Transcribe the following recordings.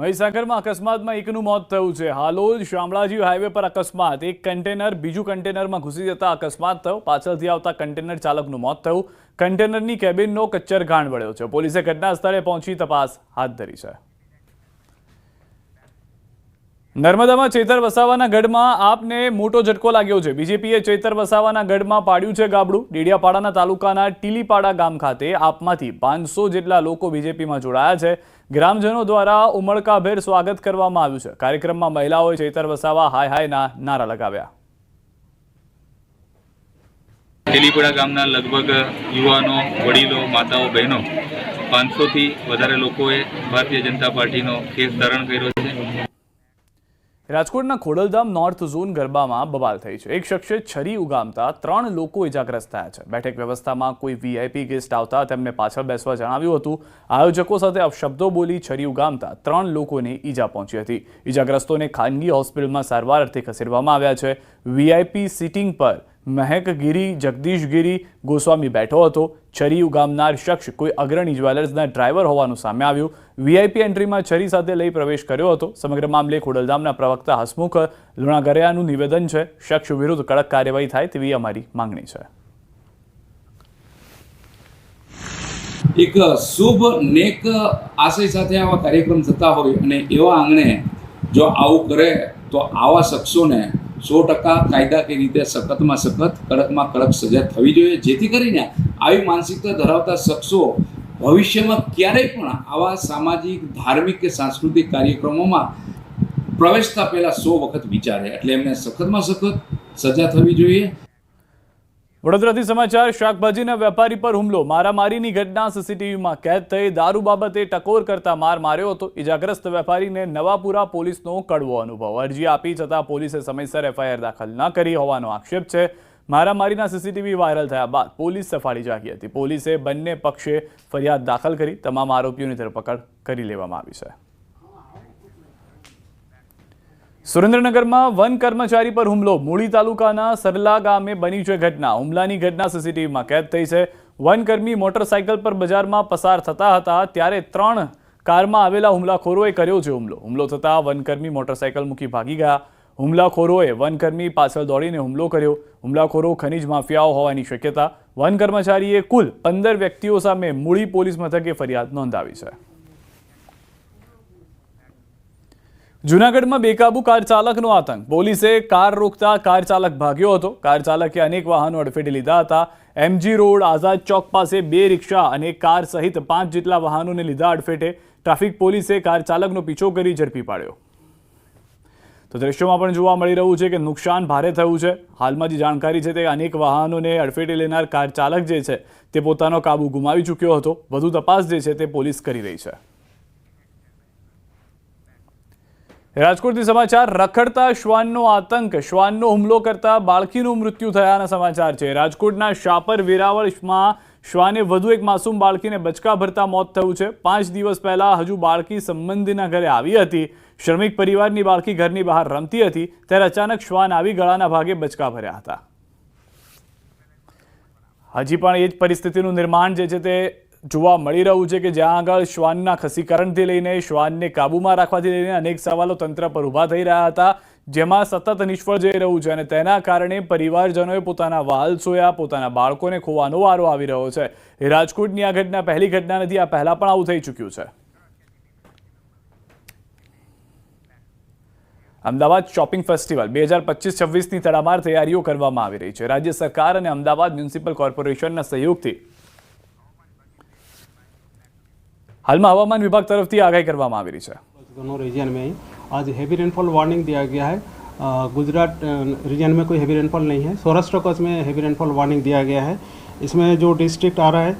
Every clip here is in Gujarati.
મહીસાગરમાં અકસ્માતમાં એકનું મોત થયું છે। હાલોલ શામળાજી હાઈવે પર અકસ્માત, એક કન્ટેનર બીજું કન્ટેનરમાં ઘૂસી જતા અકસ્માત થયો। પાછળથી આવતા કન્ટેનર ચાલકનું મોત થયું। કન્ટેનરની કેબિનનો કચ્ચર ગાંઠ વળ્યો છે। પોલીસે ઘટના સ્થળે પહોંચી તપાસ હાથ ધરી છે। નર્મદામાં ચેતર વસાવાના ગઢમાં આપને મોટો ઝટકો લાગ્યો છે। બીજેપીએ ચેતર વસાવાના ગઢમાં પાડ્યું છે ગાબડું। ડેડિયાપાડાના તાલુકાના ટીલીપાડા ગામ ખાતે આપમાંથી 500 જેટલા લોકો બીજેપીમાં જોડાયા છે। ગ્રામજનો દ્વારા ઉમળકાભેર સ્વાગત કરવામાં આવ્યું છે। કાર્યક્રમમાં મહિલાઓએ ચેતર વસાવા હાય હાયના નારા લગાવ્યા। ટીલીપાડા ગામના લગભગ યુવાનો, વડીલો, માતાઓ, બહેનો 500 થી વધારે લોકોએ ભારતીય જનતા પાર્ટીનો કેસ ધારણ કર્યો છે। રાજકોટના ખોડલધામ નોર્થ ઝોન ગરબામાં બબાલ થઈ છે। એક શખ્સે છરી ઉગામતા 3 લોકો ઇજાગ્રસ્ત થયા છે। બેઠક વ્યવસ્થામાં કોઈ વીઆઈપી ગેસ્ટ આવતા તેમને પાછળ બેસવા જણાવ્યું હતું। આયોજકો સાથે અપશબ્દો બોલી છરી ઉગામતા 3 લોકોને ઈજા પહોંચી હતી। ઈજાગ્રસ્તોને ખાનગી હોસ્પિટલમાં સારવાર અર્થે ખસેડવામાં આવ્યા છે। વીઆઈપી સીટિંગ પર મહેકગીરી જગદીશગીરી ગોસ્વામી બેઠો હતો। છરી ઉગામનાર શખ્સ કોઈ અગ્રણી જ્વેલર્સના ડ્રાઈવર હોવાનું સામે આવ્યું। વીઆઈપી એન્ટ્રીમાં છરી સાથે લઈ પ્રવેશ કર્યો હતો। સમગ્ર મામલે ખોડલધામના પ્રવક્તા હસમુખ લુણાગરિયાનું નિવેદન છે। શખ્સ વિરુદ્ધ કડક કાર્યવાહી થાય તેવી અમારી માંગણી છે। એક શુભ નેક આશય સાથે આવા કાર્યક્રમ થતા હોય અને એવા આંગણે જો આવું કરે તો આવા શખ્સોને 100% કાયદાકીય રીતે સખતમાં સખત, કડકમાં કડક સજા થવી જોઈએ, જેથી કરીને આવી માનસિકતા ધરાવતા શખ્સો ભવિષ્યમાં ક્યારેય પણ આવા સામાજિક, ધાર્મિક કે સાંસ્કૃતિક કાર્યક્રમોમાં પ્રવેશતા પહેલા 100 વખત વિચારે। એટલે એમને સખતમાં સખત સજા થવી જોઈએ। વડોદરાથી સમાચાર। શાકભાજીના વેપારી પર હુમલો, મારામારીની ઘટના સીસીટીવીમાં કેદ થઈ। દારૂ બાબતે ટકોર કરતા માર માર્યો હતો। ઇજાગ્રસ્ત વેપારીને નવાપુરા પોલીસનો કડવો અનુભવ। અરજી આપી છતાં પોલીસે સમયસર એફઆઈઆર દાખલ ન કરી હોવાનો આક્ષેપ છે। મારામારીના સીસીટીવી વાયરલ થયા બાદ પોલીસ સફાળી જાગી હતી। પોલીસે બંને પક્ષે ફરિયાદ દાખલ કરી તમામ આરોપીઓની ધરપકડ કરી લેવામાં આવી છે। સુરેન્દ્રનગરમાં વન કર્મચારી પર હુમલો, મૂળી તાલુકાના સરલા ગામે બની છે ઘટના। હુમલાની ઘટના સીસીટીવીમાં કેદ થઈ છે। વનકર્મી મોટરસાયકલ પર બજારમાં પસાર થતા હતા ત્યારે 3 કારમાં આવેલા હુમલાખોરોએ કર્યો છે હુમલો થતાં વનકર્મી મોટરસાયકલ મૂકી ભાગી ગયા। હુમલાખોરોએ વનકર્મી પાછળ દોડીને હુમલો કર્યો। હુમલાખોરો ખનીજ માફિયાઓ હોવાની શક્યતા। વન કર્મચારીએ કુલ 15 વ્યક્તિઓ સામે મૂળી પોલીસ મથકે ફરિયાદ નોંધાવી છે। જૂનાગઢમાં બેકાબુ કાર ચાલકનો આતંક, પોલીસે કાર રોકતા કાર ચાલક ભાગ્યો હતો। કાર ચાલકે અનેક વાહનો અડફેટે લીધા હતા। એમજી રોડ, આઝાદ ચોક પાસે 2 રિક્ષા અને કાર સહિત 5 જેટલા વાહનોને લીધા અડફેટે। ટ્રાફિક પોલીસે કાર ચાલકનો પીછો કરી ઝડપી પાડ્યો। તો દ્રશ્યોમાં પણ જોવા મળી રહ્યું છે કે નુકસાન ભારે થયું છે। હાલમાં જે જાણકારી છે તે અનેક વાહનોને અડફેટે લેનાર કાર ચાલક જે છે તે પોતાનો કાબુ ગુમાવી ચૂક્યો હતો। વધુ તપાસ જે છે તે પોલીસ કરી રહી છે। રાજકોટથી સમાચાર। રખડતા શ્વાનનો આતંક, શ્વાનનો હુમલો કરતા બાળકીનું મૃત્યુ થયાના સમાચાર છે। રાજકોટના શાપર વેરાવળમાં શ્વાને વધુ એક માસૂમ બાળકીને બચકા ભરતા મોત થયું છે। 5 દિવસ પહેલા હજુ બાળકી સંબંધીના ઘરે આવી હતી। શ્રમિક પરિવારની બાળકી ઘરની બહાર રમતી હતી ત્યારે અચાનક શ્વાન આવી ગળાના ભાગે બચકા ભર્યા હતા। હજી પણ એ જ પરિસ્થિતિનું નિર્માણ જે છે તે જોવા મળી રહ્યું છે કે જ્યાં આગળ શ્વાનના ખસીકરણથી લઈને શ્વાનને કાબૂમાં રાખવાથી લઈને અનેક સવાલો તંત્ર પર ઊભા થઈ રહ્યા હતા, જેમાં સતત નિષ્ફળ જઈ રહ્યું છે અને તેના કારણે પરિવારજનોએ પોતાના વાલ સોયા, પોતાના બાળકોને ખોવાનો વારો આવી રહ્યો છે। રાજકોટની આ ઘટના પહેલી ઘટના નથી, આ પહેલા પણ આવું થઈ ચૂક્યું છે। અમદાવાદ શોપિંગ ફેસ્ટિવલ 2025-26ની તડામાર તૈયારીઓ કરવામાં આવી રહી છે। રાજ્ય સરકાર અને અમદાવાદ મ્યુનિસિપલ કોર્પોરેશનના સહયોગથી हालમાં हवामान विभाग तरफ आगाही કરવામાં આવી રહી છે। दोनों रीजन में ही आज हेवी रेनफॉल वार्निंग दिया गया है। गुजरात रीजन में कोई हेवी रेनफॉल नहीं है। सौराष्ट्र कच्छ में हेवी रेनफॉल वार्निंग दिया गया है। इसमें जो डिस्ट्रिक्ट आ रहा है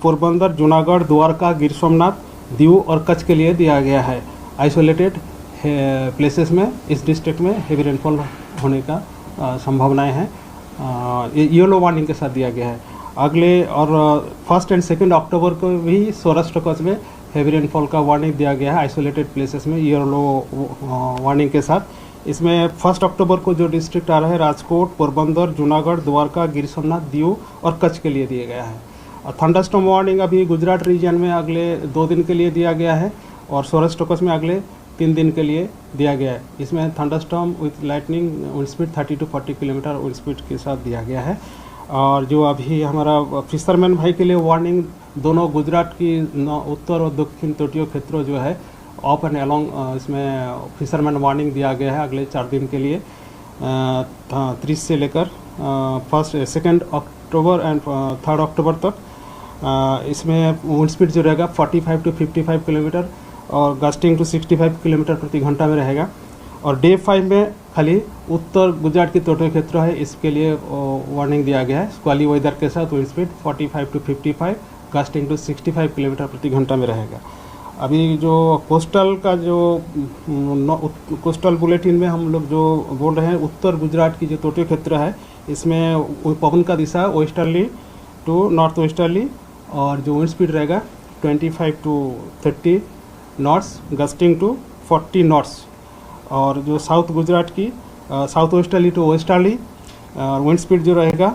पोरबंदर, जूनागढ़, द्वारका, गिर सोमनाथ, दीव और कच्छ के लिए दिया गया है। आइसोलेटेड प्लेसेस में इस डिस्ट्रिक्ट में हेवी रेनफॉल होने का संभावनाएँ हैं। येलो वार्निंग के साथ दिया गया है। अगले और 1 और 2 अक्टूबर को भी सौराष्ट्र कच्छ में हेवी रेनफॉल का वार्निंग दिया गया है आइसोलेटेड प्लेसेस में येलो वार्निंग के साथ। इसमें 1 अक्टूबर को जो डिस्ट्रिक्ट आ रहा है राजकोट, पोरबंदर, जूनागढ़, द्वारका, गिर सोमनाथ, दीव और कच्छ के लिए दिया गया है। और थंडरस्टॉर्म वार्निंग अभी गुजरात रीजन में अगले 2 दिन के लिए दिया गया है। और सौराष्ट्र कच्छ में अगले 3 दिन के लिए दिया गया है। इसमें thunderstorm with lightning wind speed 30 to 40 kilometre wind speed के साथ दिया गया है। और जो अभी हमारा फिशरमैन भाई के लिए वार्निंग दोनों गुजरात की उत्तर और दक्षिण तटीय क्षेत्रों जो है ऑफ एंड अलॉन्ग इसमें फिशरमैन वार्निंग दिया गया है अगले 4 दिन के लिए 30 से लेकर 2 अक्टूबर एंड 3 अक्टूबर तक। इसमें विंड स्पीड जो रहेगा 45 to 55 किलोमीटर और गस्टिंग टू 65 किलोमीटर प्रति घंटा में रहेगा। और डे 5 में खाली उत्तर गुजरात की तटीय क्षेत्र है, इसके लिए वार्निंग दिया गया है। स्क्वाली वेदर के साथ wind speed 45 to 55 gusting to 65 kilometre प्रति घंटा में रहेगा। अभी जो कोस्टल का जो कोस्टल बुलेटिन में हम लोग जो बोल रहे हैं उत्तर गुजरात की जो तटीय क्षेत्र है इसमें पवन का दिशा वेस्टर्ली टू नॉर्थ वेस्टर्ली और जो विंड स्पीड रहेगा 25 to 30 knots gusting to 40 knots. और जो साउथ गुजरात की south westerly to westerly wind speed जो रहेगा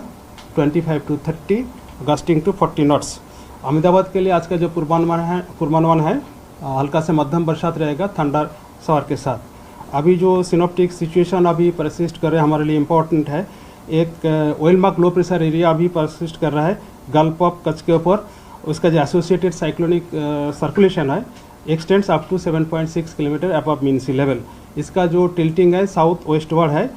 25 to 30 gusting to 40 knots. Ahmedabad के लिए आज का जो पूर्वानुमान है हल्का से मध्यम बरसात रहेगा थंडर शॉवर के साथ। अभी जो सिनोप्टिक सिचुएशन अभी परसिस्ट कर रहे हैं हमारे लिए इम्पोर्टेंट है। एक oil mark low pressure area अभी परसिस्ट कर रहा है गल्फ ऑफ कच्छ के ऊपर। उसका जो एसोसिएटेड साइक्लोनिक सर्कुलेशन है extends up to 7.6 kilometre above mean sea level. इसका जो टिल्टिंग है साउथ वेस्टवर्ड है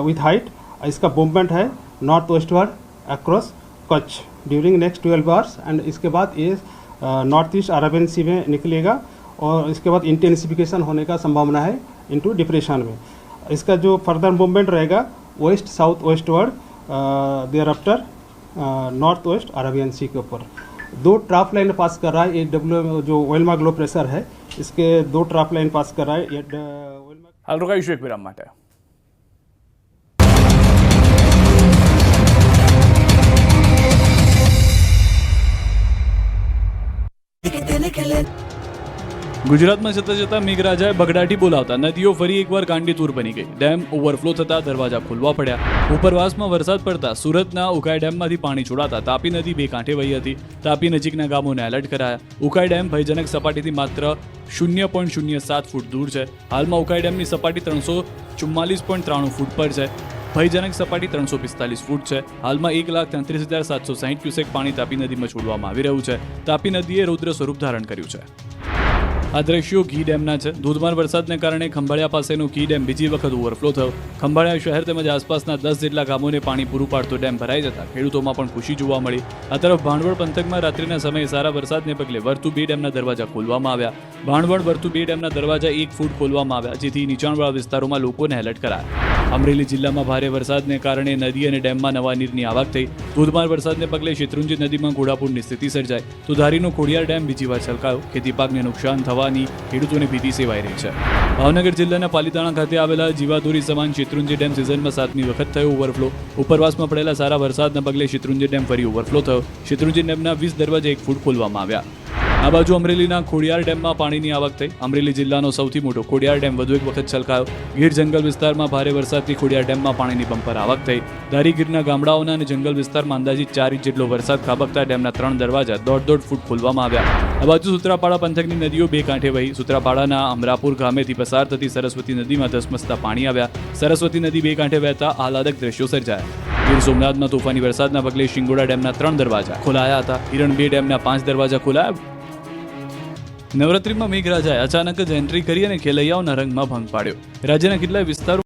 विथ हाइट। इसका मूवमेंट है north westward across Kutch during next 12 hours and इसके बाद ये नॉर्थ ईस्ट अरेबियन सी में निकलेगा और इसके बाद इंटेंसिफिकेशन होने का संभावना है इनटू डिप्रेशन में। इसका जो फर्दर मूवमेंट रहेगा west south westward there after north west Arabian sea के ऊपर। 2 ट्रफ लाइन पास कर रहा है। ये जो ऑयल मार्क लो प्रेशर है इसके 2 ट्रफ लाइन पास कर रहा है। हाल रोकाईશું એક વિરામ માટે। ગુજરાતમાં જતા જતા મેઘરાજાએ બગડાટી બોલાવતા નદીઓ ફરી એકવાર ગાંડીતુર બની ગઈ। ડેમ ઓવરફ્લો થતા દરવાજા ખોલવા પડ્યા। ઉપરવાસમાં વરસાદ પડતા સુરતના ઉકાઈ ડેમમાંથી પાણી છોડાતા તાપી નદી 2 કાંઠે વહી હતી। તાપી નજીકના ગામોને એલર્ટ કરાયા। ઉકાઈ ડેમ ભયજનક સપાટીથી માત્ર 0.07 ફૂટ દૂર છે। હાલમાં ઉકાઈ ડેમની સપાટી 344.93 ફૂટ પર છે। ભયજનક સપાટી 345 ફૂટ છે। હાલમાં 1,33,760 ક્યુસેક પાણી તાપી નદીમાં છોડવામાં આવી રહ્યું છે। તાપી નદીએ રૌદ્ર સ્વરૂપ ધારણ કર્યું છે। આ દ્રશ્યો ઘી ડેમના છે। ધોધમાર વરસાદને કારણે ખંભાળિયા પાસેનો ઘી ડેમ બીજી વખત ઓવરફ્લો થયો। ખંભાળિયા શહેર તેમજ આસપાસના 10 જેટલા ગામોને પાણી પૂરું પાડતો ડેમ ભરાઈ જતા ખેડૂતોમાં પણ ખુશી જોવા મળી। આ તરફ ભાણવડ પંથકમાં રાત્રિના સમયે સારા વરસાદને પગલે વર્તુ 2 ડેમના દરવાજા ખોલવામાં આવ્યા। ભાણવડ વર્તુ 2 ડેમના દરવાજા 1 ફૂટ ખોલવામાં આવ્યા જેથી નીચાણવાળા વિસ્તારોમાં લોકોને એલર્ટ કરાયા। અમરેલી જિલ્લામાં ભારે વરસાદને કારણે નદી અને ડેમમાં નવા નીરની આવક થઈ। ધોધમાર વરસાદને પગલે શેત્રુંજી નદીમાં ઘોડાપૂરની સ્થિતિ સર્જાઈ તો ધારીનો ખોડિયાર ડેમ બીજી વાર છલકાયો। ખેતી પાકને નુકસાન થવાની ખેડૂતોને ભીતિ સેવાઈ રહી છે। ભાવનગર જિલ્લાના પાલીતાણા ખાતે આવેલા જીવાદોરી સમાન શેત્રુંજી ડેમ સિઝનમાં 7મી વખત થયો ઓવરફ્લો। ઉપરવાસમાં પડેલા સારા વરસાદના પગલે શેત્રુંજી ડેમ ફરી ઓવરફ્લો થયો। શેત્રુંજી ડેમના 20 દરવાજા 1 ફૂટ ખોલવામાં આવ્યા। આ બાજુ અમરેલીના ખોડિયાર ડેમમાં પાણીની આવક થઈ। અમરેલી જિલ્લાનો સૌથી મોટો ખોડિયાર ડેમ વધુ એક વખત છલકાયો। ગીર જંગલ વિસ્તારમાં ભારે વરસાદથી ખોડિયાર ડેમમાં પાણીની બમ્પર આવક થઈ। ધારી ગીરના ગામડાઓના અને જંગલ વિસ્તારમાં અંદાજિત 4 ઇંચ જેટલો વરસાદ ખાબકતા ડેમના 3 દરવાજા 1.5 ફૂટ ખોલવામાં આવ્યા। આ બાજુ સુત્રાપાડા પંથકની નદીઓ 2 કાંઠે વહી। સુત્રાપાડાના અમરાપુર ગામેથી પસાર થતી સરસ્વતી નદીમાં ધસમસતા પાણી આવ્યા। સરસ્વતી નદી 2 કાંઠે વહેતા આહલાદક દ્રશ્યો સર્જાયા। ગીર સોમનાથમાં તોફાની વરસાદના પગલે શિંગોડા ડેમના 3 દરવાજા ખોલાયા હતા। હિરણ 2 ડેમના 5 દરવાજા ખોલાયા। નવરાત્રીમાં મેઘરાજાએ અચાનક જ એન્ટ્રી કરી અને ખેલૈયાઓના રંગમાં ભંગ પાડ્યો। રાજ્યના કેટલાય વિસ્તારો